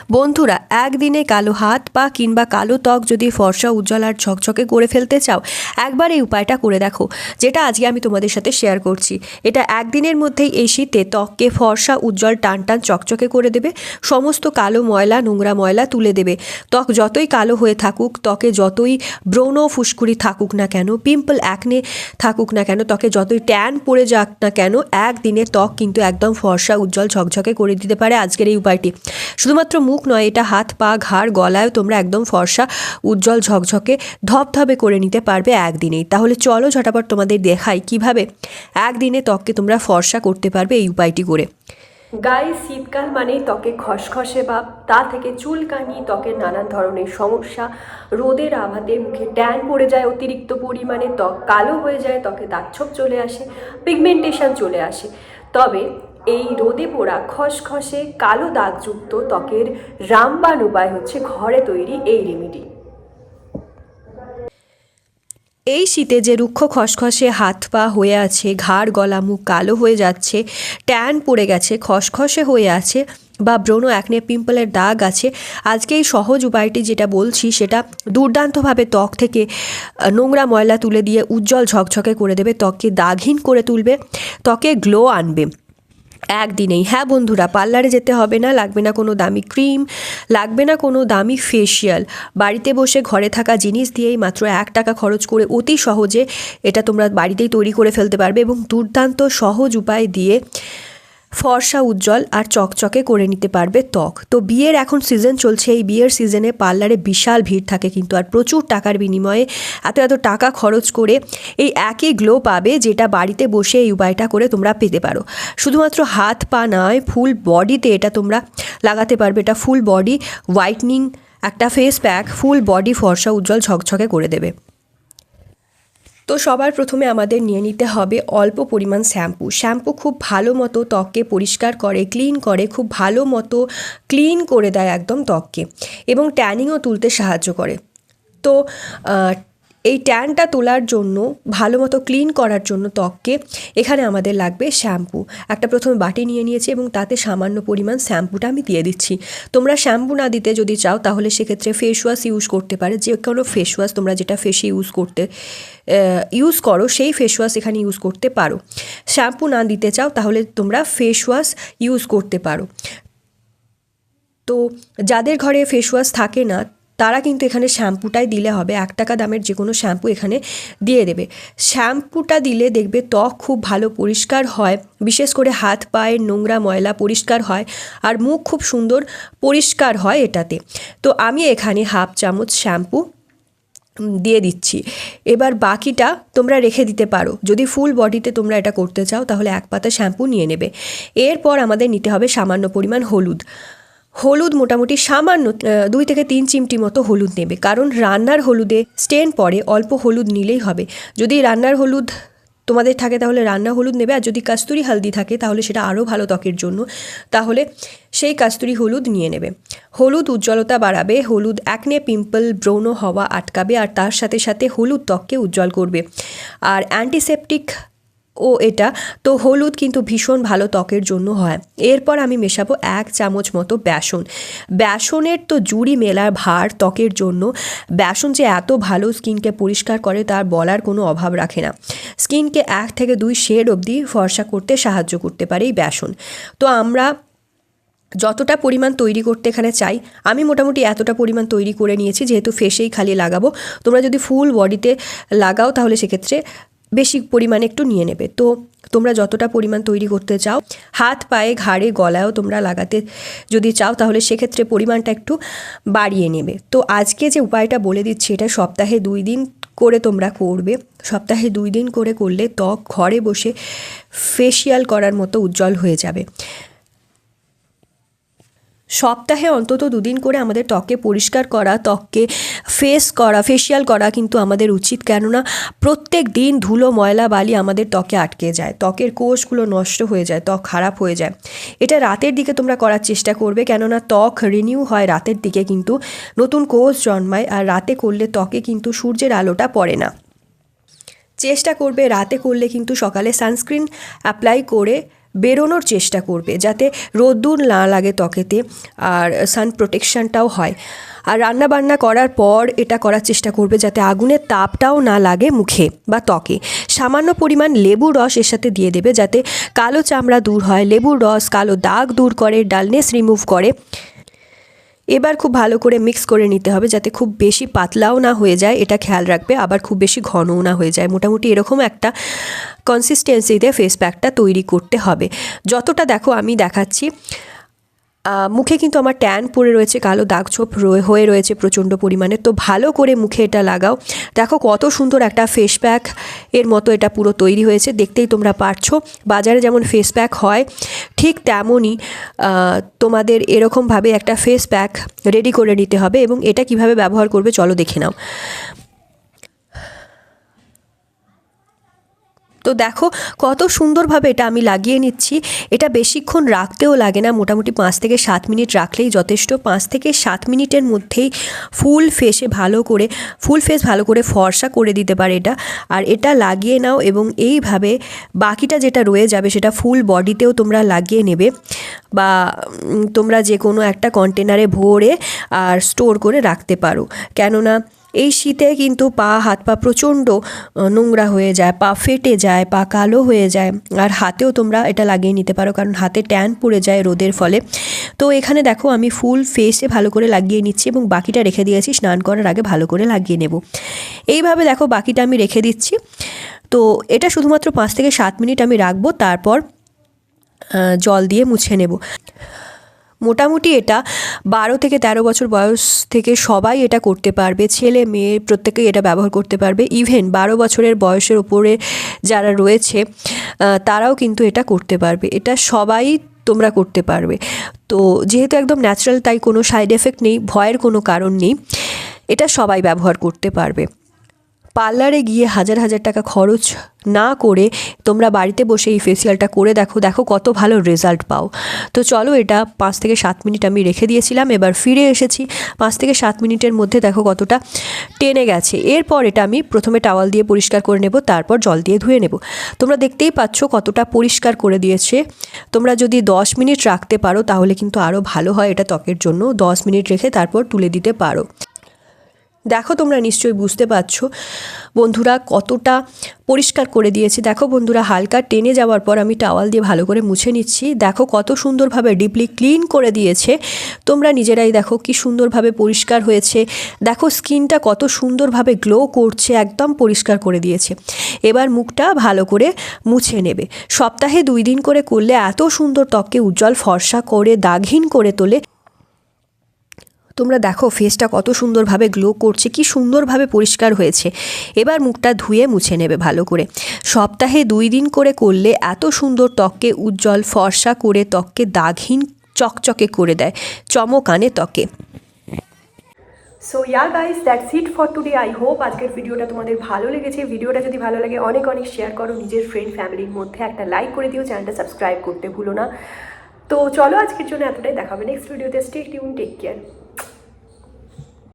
বন্ধুরা, একদিনে কালো হাত পা কিংবা কালো ত্বক যদি ফর্সা উজ্জ্বল আর ঝকঝকে করে ফেলতে চাও, একবার এই উপায়টা করে দেখো, যেটা আজকে আমি তোমাদের সাথে শেয়ার করছি। এটা একদিনের মধ্যেই এই শীতে ত্বককে ফর্সা উজ্জ্বল টান টান চকচকে করে দেবে। সমস্ত কালো ময়লা নোংরা ময়লা তুলে দেবে। ত্বক যতই কালো হয়ে থাকুক, ত্বকে যতই ব্রণ ফুসকুড়ি থাকুক না কেন, পিম্পল অ্যাকনে থাকুক না কেন, ত্বকে যতই ট্যান পড়ে যাক না কেন, একদিনে ত্বক কিন্তু একদম ফর্সা উজ্জ্বল ঝকঝকে করে দিতে পারে আজকের এই উপায়টি। শুধুমাত্র মুখ নয়, এটা হাত পা ঘাড় গলায়ও তোমরা একদম ফর্সা উজ্জ্বল ঝকঝকে ধপধপে করে নিতে পারবে একদিনেই। তাহলে চলো ঝটাপট তোমাদের দেখাই কিভাবে একদিনে ত্বককে তোমরা ফর্সা করতে পারবে এই উপায়টি করে। গায়ে শীতকাল মানেই ত্বকে খসখসে ভাব, তা থেকে চুলকানি, ত্বকের নানান ধরনের সমস্যা, রোদের আভাতে মুখে ট্যান পড়ে যায় অতিরিক্ত পরিমাণে, ত্বক কালো হয়ে যায়, ত্বকে দাগছোপ চলে আসে, পিগমেন্টেশন চলে আসে। তবে এই রোদে পোড়া খসখসে কালো দাগযুক্ত ত্বকের রামবাণ উপায় হচ্ছে ঘরে তৈরি এই রেমেডি। এই শীতে যে রুক্ষ খসখসে হাত পা হয়ে আছে, ঘাড় গলা মুখ কালো হয়ে যাচ্ছে, ট্যান পড়ে গেছে, খসখসে হয়ে আছে বা ব্রণ অ্যাকনে পিম্পলের দাগ আছে, আজকে এই সহজ উপায়টি যেটা বলছি সেটা দুর্দান্তভাবে ত্বক থেকে নোংরা ময়লা তুলে দিয়ে উজ্জ্বল ঝকঝকে করে দেবে, ত্বককে দাগহীন করে তুলবে, ত্বকে গ্লো আনবে একদিনেই। হ্যাঁ বন্ধুরা, পার্লারে যেতে হবে না, লাগবে না কোনো দামি ক্রিম, লাগবে না কোনো দামি ফেসিয়াল। বাড়িতে বসে ঘরে থাকা জিনিস দিয়েই মাত্র 1 টাকা খরচ করে অতি সহজে এটা তোমরা বাড়িতেই তৈরি করে ফেলতে পারবে এবং দুর্দান্ত সহজ উপায় দিয়ে ফর্সা উজ্জ্বল আর চকচকে করে নিতে পারবে ত্বক। তো বিয়ের এখন সিজন চলছে, এই বিয়ের সিজনে পার্লারে বিশাল ভিড় থাকে কিন্তু, আর প্রচুর টাকার বিনিময়ে এত টাকা খরচ করে এই একই গ্লো পাবে যেটা বাড়িতে বসে এই উপায়টা করে তোমরা পেতে পারো। শুধুমাত্র হাত পা নয়, ফুল বডিতে এটা তোমরা লাগাতে পারবে। এটা ফুল বডি হোয়াইটনিং একটা ফেস প্যাক, ফুল বডি ফর্সা উজ্জ্বল ঝকঝকে করে দেবে। তো সবার প্রথমে আমাদের নিয়ে নিতে হবে অল্প পরিমাণ শ্যাম্পু খুব ভালো মতো ত্বককে পরিষ্কার করে, ক্লিন করে, খুব ভালো মতো ক্লিন করে দেয় একদম ত্বককে, এবং ট্যানিংও তুলতে সাহায্য করে। তো এই ট্যানটা তোলার জন্য, ভালো মতো ক্লিন করার জন্য ত্বককে, এখানে আমাদের লাগবে শ্যাম্পু। একটা প্রথমে বাটি নিয়ে নিয়েছি এবং তাতে সামান্য পরিমাণ শ্যাম্পুটা আমি দিয়ে দিচ্ছি। তোমরা শ্যাম্পু না দিতে যদি চাও তাহলে সেক্ষেত্রে ফেস ওয়াশ ইউজ করতে পারে। যে কোনো ফেস ওয়াশ তোমরা যেটা ফেসে ইউজ করো সেই ফেস ওয়াশ এখানে ইউজ করতে পারো। শ্যাম্পু না দিতে চাও তাহলে তোমরা ফেস ওয়াশ ইউজ করতে পারো। তো যাদের ঘরে ফেস ওয়াশ থাকে না তারা কিন্তু এখানে শ্যাম্পুটাই দিলে হবে। 1 টাকা দামের যে কোনো শ্যাম্পু এখানে দিয়ে দেবে। শ্যাম্পুটা দিলে দেখবে ত্বক খুব ভালো পরিষ্কার হয়, বিশেষ করে হাত পায়ের নোংরা ময়লা পরিষ্কার হয়, আর মুখ খুব সুন্দর পরিষ্কার হয় এটাতে। তো আমি এখানে 1/2 চামচ শ্যাম্পু দিয়ে দিচ্ছি। এবার বাকিটা তোমরা রেখে দিতে পারো। যদি ফুল বডিতে তোমরা এটা করতে চাও তাহলে 1 পাতা শ্যাম্পু নিয়ে নেবে। এরপর আমাদের নিতে হবে সামান্য পরিমাণ হলুদ মোটামুটি সামান্য 2 থেকে 3 চিমটি মতো হলুদ নেবে, কারণ রান্নার হলুদে স্টেন পড়ে, অল্প হলুদ নিলেই হবে। যদি রান্নার হলুদ তোমাদের থাকে তাহলে রান্না হলুদ নেবে, আর যদি কাস্তুরি হলদি থাকে তাহলে সেটা আরও ভালো ত্বকের জন্য, তাহলে সেই কাস্তুরি হলুদ নিয়ে নেবে। হলুদ উজ্জ্বলতা বাড়াবে, হলুদ অ্যাকনে পিম্পল ব্রণ হওয়া আটকাবে, আর তার সাথে সাথে হলুদ ত্বককে উজ্জ্বল করবে, আর অ্যান্টিসেপটিক ও এটা। তো হলুদ কিন্তু ভীষণ ভালো ত্বকের জন্য হয়। এরপর আমি মেশাবো 1 চামচ মতো বেসনের তো জুড়ি মেলার ভার ত্বকের জন্য। বেসন যে এত ভালো স্কিনকে পরিষ্কার করে তার বলার কোনো অভাব রাখে না। স্কিনকে 1 থেকে 2 শেড অবধি ফর্সা করতে সাহায্য করতে পারে এই বেসন। তো আমরা যতটা পরিমাণ তৈরি করতে এখানে চাই, আমি মোটামুটি এতটা পরিমাণ তৈরি করে নিয়েছি, যেহেতু ফেসেই খালি লাগাবো। তোমরা যদি ফুল বডিতে লাগাও তাহলে সেক্ষেত্রে বেশি পরিমাণে একটু নিয়ে নেবে। তো তোমরা যতটা পরিমাণ তৈরি করতে চাও, হাত পায়ে ঘাড়ে গলায়ও তোমরা লাগাতে যদি চাও তাহলে সেক্ষেত্রে পরিমাণটা একটু বাড়িয়ে নেবে। তো আজকে যে উপায়টা বলে দিচ্ছি এটা সপ্তাহে 2 দিন করে তোমরা করবে। সপ্তাহে 2 দিন করে করলে ত্বক ঘরে বসে ফেসিয়াল করার মতো উজ্জ্বল হয়ে যাবে। সপ্তাহে অন্তত 2 দিন করে আমাদের ত্বককে পরিষ্কার করা, ত্বককে ফেসিয়াল করা কিন্তু আমাদের উচিত, কেননা প্রত্যেক দিন ধুলো ময়লা বালি আমাদের ত্বকে আটকে যায়, ত্বকের কোষগুলো নষ্ট হয়ে যায়, ত্বক খারাপ হয়ে যায়। এটা রাতের দিকে তোমরা করার চেষ্টা করবে, কেননা ত্বক রিনিউ হয় রাতের দিকে, কিন্তু নতুন কোষ জন্মায়, আর রাতে করলে ত্বকে কিন্তু সূর্যের আলোটা পড়ে না। চেষ্টা করবে রাতে করলে কিন্তু সকালে সানস্ক্রিন অ্যাপ্লাই করে বেরোনোর চেষ্টা করবে, যাতে রোদ্দুর না লাগে ত্বকেতে আর সান প্রোটেকশানটাও হয়। আর রান্না বান্না করার পর এটা করার চেষ্টা করবে যাতে আগুনের তাপটাও না লাগে মুখে বা ত্বকে। সামান্য পরিমাণ লেবুর রস এর সাথে দিয়ে দেবে, যাতে কালো চামড়া দূর হয়। লেবুর রস কালো দাগ দূর করে, ডালনেস রিমুভ করে। এবার খুব ভালো করে মিক্স করে নিতে হবে, যাতে খুব বেশি পাতলাও না হয়ে যায়, এটা খেয়াল রাখবে, আবার খুব বেশি ঘনও না হয়ে যায়। মোটামুটি এরকম একটা কনসিস্টেন্সিতে ফেস প্যাকটা তৈরি করতে হবে। যতটা দেখো আমি দেখাচ্ছি, মুখে কিন্তু আমার ট্যান পড়ে রয়েছে, কালো দাগ ছোপ হয়ে রয়েছে প্রচণ্ড পরিমাণে। তো ভালো করে মুখে এটা লাগাও। দেখো কত সুন্দর একটা ফেস প্যাক এর মতো এটা পুরো তৈরি হয়েছে, দেখতেই তোমরা পারছো। বাজারে যেমন ফেস প্যাক হয় ঠিক তেমনই তোমাদের এরকমভাবে একটা ফেস প্যাক রেডি করে নিতে হবে। এবং এটা কিভাবে ব্যবহার করবে চলো দেখে নাও। তো দেখো কত সুন্দরভাবে এটা আমি লাগিয়ে নিচ্ছি। এটা বেশিক্ষণ রাখতেও লাগে না, মোটামুটি 5 থেকে 7 মিনিট রাখলেই যথেষ্ট। 5 থেকে 7 মিনিটের মধ্যেই ফুল ফেস ভালো করে ফর্সা করে দিতে পারে এটা। আর এটা লাগিয়ে নাও এবং এইভাবে বাকিটা যেটা রয়ে যাবে সেটা ফুল বডিতেও তোমরা লাগিয়ে নেবে, বা তোমরা যে কোনো একটা কন্টেনারে ভরে আর স্টোর করে রাখতে পারো। কেননা এই শীতে কিন্তু হাত পা প্রচণ্ড নোংরা হয়ে যায়, পা ফেটে যায়, পা কালো হয়ে যায়। আর হাতেও তোমরা এটা লাগিয়ে নিতে পারো, কারণ হাতে ট্যান পড়ে যায় রোদের ফলে। তো এখানে দেখো আমি ফুল ফেসে ভালো করে লাগিয়ে নিচ্ছি এবং বাকিটা রেখে দিয়েছি, স্নান করার আগে ভালো করে লাগিয়ে নেব। এইভাবে দেখো বাকিটা আমি রেখে দিচ্ছি। তো এটা শুধুমাত্র 5 থেকে 7 মিনিট আমি রাখবো, তারপর জল দিয়ে মুছে নেব। মোটামুটি এটা 12 থেকে 13 বছর বয়স থেকে সবাই এটা করতে পারবে, ছেলে মেয়ে প্রত্যেকেই এটা ব্যবহার করতে পারবে। ইভেন 12 বছরের বয়সের ওপরে যারা রয়েছে তারাও কিন্তু এটা করতে পারবে। এটা সবাই তোমরা করতে পারবে। তো যেহেতু একদম ন্যাচারাল, তাই কোনো সাইড এফেক্ট নেই, ভয়ের কোনো কারণ নেই। এটা সবাই ব্যবহার করতে পারবে। পার্লারে গিয়ে হাজার হাজার টাকা খরচ না করে তোমরা বাড়িতে বসে এই ফেসিয়ালটা করে দেখো কত ভালো রেজাল্ট পাও। তো চলো, এটা 5 থেকে 7 মিনিট আমি রেখে দিয়েছিলাম, এবার ফিরে এসেছি। 5 থেকে 7 মিনিটের মধ্যে দেখো কতটা টেনে গেছে। এরপর এটা আমি প্রথমে টাওয়াল দিয়ে পরিষ্কার করে নেব, তারপর জল দিয়ে ধুয়ে নেব। তোমরা দেখতেই পাচ্ছ কতটা পরিষ্কার করে দিয়েছে। তোমরা যদি 10 মিনিট রাখতে পারো তাহলে কিন্তু আরও ভালো হয় এটা ত্বকের জন্য। 10 মিনিট রেখে তারপর তুলে দিতে পারো। দেখো তোমরা নিশ্চয়ই বুঝতে পারছো বন্ধুরা কতটা পরিষ্কার করে দিয়েছি। দেখো বন্ধুরা, হালকা টেনে যাওয়ার পর আমি টাওয়াল দিয়ে ভালো করে মুছে নিচ্ছি। দেখো কত সুন্দরভাবে ডিপলি ক্লিন করে দিয়েছে। তোমরা নিজেরাই দেখো কি সুন্দরভাবে পরিষ্কার হয়েছে। দেখো স্কিনটা কত সুন্দরভাবে গ্লো করছে, একদম পরিষ্কার করে দিয়েছে। এবার মুখটা ভালো করে মুছে নেবে। সপ্তাহে 2 দিন করে করলে এত সুন্দর ত্বককে উজ্জ্বল ফর্সা করে দাগহীন করে তোলে। তোমরা দেখো ফেসটা কত সুন্দরভাবে গ্লো করছে, কি সুন্দরভাবে পরিষ্কার হয়েছে। এবার মুখটা ধুয়ে মুছে নেবে ভালো করে। সপ্তাহে 2 দিন করে করলে এত সুন্দর ত্বককে উজ্জ্বল ফর্সা করে ত্বককে দাগহীন চকচকে করে দেয়, চমক আনে ত্বকে। So guys, that's it for today. I hope আজকের ভিডিওটা তোমাদের ভালো লেগেছে। ভিডিওটা যদি ভালো লাগে অনেক শেয়ার করো নিজের ফ্রেন্ড ফ্যামিলির মধ্যে। একটা লাইক করে দিও, চ্যানেলটা সাবস্ক্রাইব করতে ভুলো না। তো চলো আজকের জন্য এতটাই, দেখাবে নেক্সট ভিডিওতে। Stay tune, take care.